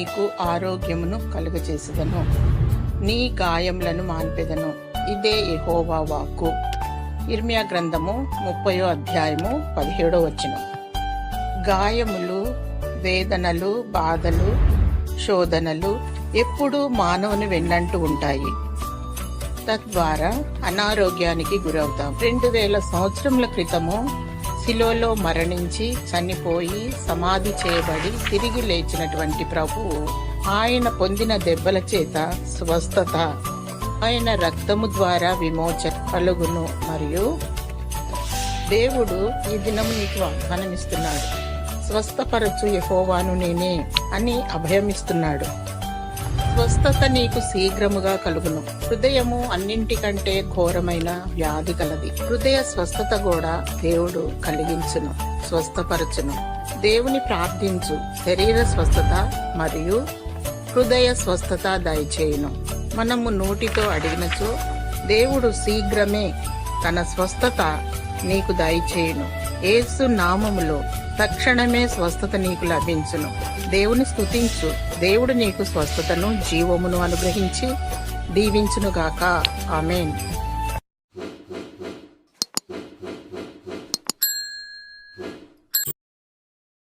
నీకు ఆరోగ్యమును కలుగచేసెదను, నీ గాయములను మాన్పెదను. ఇదే యెహోవా వాక్కు. ఇర్మియా గ్రంథము 30వ అధ్యాయము 17వ వచనం. గాయములు, వేదనలు, బాధలు, శోధనలు ఎప్పుడూ మానవుని వెన్నంటూ ఉంటాయి. తద్వారా అనారోగ్యానికి గురవుతాం. 2000 సంవత్సరముల క్రితము శిలోలో మరణించి చనిపోయి సమాధి చేయబడి తిరిగి లేచినటువంటి ప్రభువు, ఆయన పొందిన దెబ్బల చేత స్వస్థత, ఆయన రక్తము ద్వారా విమోచన కలుగును. మరియు దేవుడు ఈ దినము నీకు వాగ్దానమిస్తున్నాడు. స్వస్థపరచు యెహోవాను నేనే అని అభయమిస్తున్నాడు. స్వస్థత నీకు శీఘ్రముగా కలుగును. హృదయము అన్నింటికంటే ఘోరమైన వ్యాధి కలది. హృదయ స్వస్థత కూడా దేవుడు కలిగించును, స్వస్థపరచును. దేవుని ప్రార్థించు, శరీర స్వస్థత మరియు హృదయ స్వస్థత దయచేయును. మనము నోటితో అడిగినచో దేవుడు శీఘ్రమే తన స్వస్థత నీకు దయచేయును. యేసు నామములో తక్షణమే స్వస్థత నీకు లభించును. దేవుని స్తుతించు. దేవుడు నీకు స్వస్థతను, జీవమును అనుగ్రహించి దీవించునుగాక. ఆమేన్.